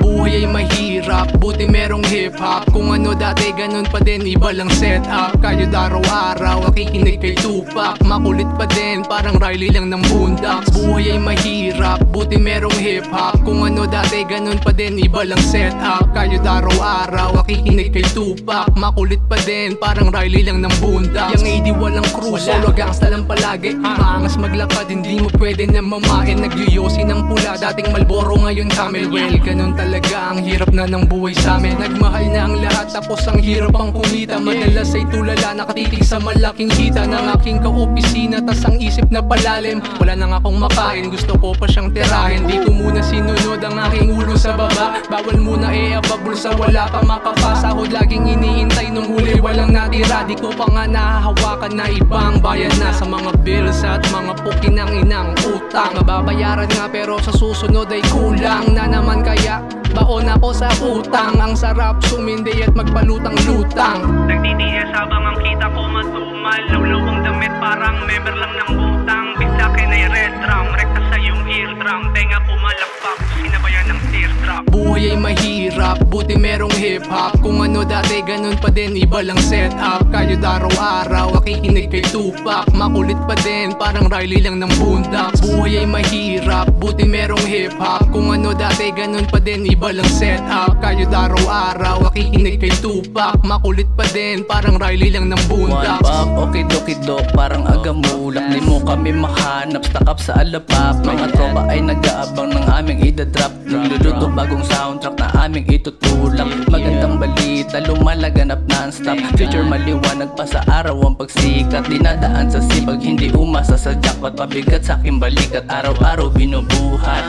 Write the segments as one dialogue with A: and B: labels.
A: Buhay ay mahirap, buti merong hip-hop. Kung ano dati ganun pa din, iba lang setup. Kayo araw-araw, nakikinig kay Tupac. Makulit pa din, parang Riley lang ng Boondocks. Buhay ay mahirap, buti merong hip-hop. Kung ano dati ganun pa din, iba lang setup. Kayo araw-araw, nakikinig kay Tupac. Makulit pa din, parang Riley lang ng Boondocks. Yang AD walang crew, solo gangsta lang palagi. Maangas maglakad, hindi mo pwede na mamain. Nagyuyosi ng pula, dating Malboro ngayon Camelwell. Ganun talaga, ang hirap na ng buhay sa amin. Nagmahal na ang lahat, tapos ang hirap ang kumita. Madalas ay tulala, nakatitig sa malaking hita ng aking kaopisina, tas ang isip na palalim. Wala nang akong makain, gusto ko pa siyang tirahin. Di ko muna sinunod ang aking ulo sa baba. Bawal muna ababul sa wala pa makapasahod. Laging iniintay nung huli, walang natira. Di ko pa nga nahahawakan na ibang bayan na sa mga bills at mga pukinang inang utang. Mababayaran nga pero sa susunod ay kulang na naman, kaya baon ako sa utang. Ang sarap sumindi at magpalutang-lutang.
B: Nagtitiis habang ang kita ko matumal. Lawlaw ang damit parang member lang ng butang. Bisakin ay red drum, rekta sa iyong eardrum. Tenga pumalakpak, sinabayan ng teardrop.
A: Buhay ay mahirap, buti merong hip-hop. Kung ano dati ganun pa din, iba lang setup. Kayo araw-araw, nakikinig kay Tupac. Makulit pa din, parang Riley lang ng Boondocks. Buhay ay mahirap, buti merong hip-hop. Kung ano dati ganun pa din, iba lang setup. Kayo araw-araw, nakikinig kay Tupac. Makulit pa din, parang Riley lang ng Boondocks.
C: One pop, okay dokido, parang agamulak. Di mo kami mahanap, stack up sa alapap. Mga tropa ay nag-aabang ng aming idadrop. Nagluluto bagong soundtrack na aming itutulak. Magandang balita, lumalaganap non-stop. Future maliwanag pa sa araw ang pagsikat. Dinadaan sa sipag, hindi umasa sa jackpot. Pabigat sa aking balikat, araw-araw binubuhat.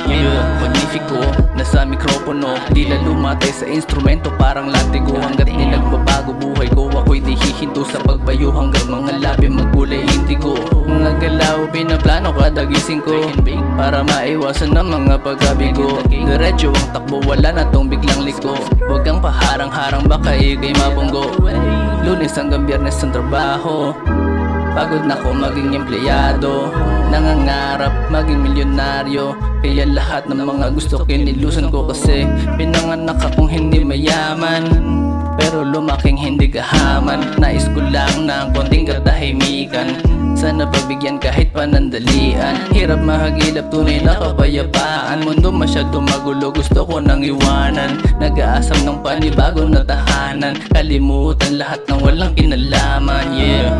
C: Magnifico, nasa mikropono. Di na lumatay sa instrumento, parang latigo. Hanggat di nagbabago buhay ko, ako'y di hihinto sa pagbayo. Hanggang mga labi magkulay indigo. Mga galaw, pinaplano kada gising ko, para maiwasan ng mga pagkabigo. Diretso ang takbo, wala na tong biglang liko. Huwag kang paharang-harang, baka ikay mabunggo. Lunes hanggang Biyernes ang trabaho. Pagod na ko maging empleyado. Nangangarap maging milyonaryo. Kaya lahat ng mga gusto kinilusan ko, kasi pinanganak akong hindi mayaman, pero lumaking hindi kahaman. Nais ko lang ng konting katahimikan. Sana pagbigyan kahit panandalian. Hirap mahagilap, tunay na kapayapaan. Mundo masyado magulo, gusto ko nang iwanan. Nag-aasam ng panibago na tahanan. Kalimutan lahat ng walang kinalaman, yeah.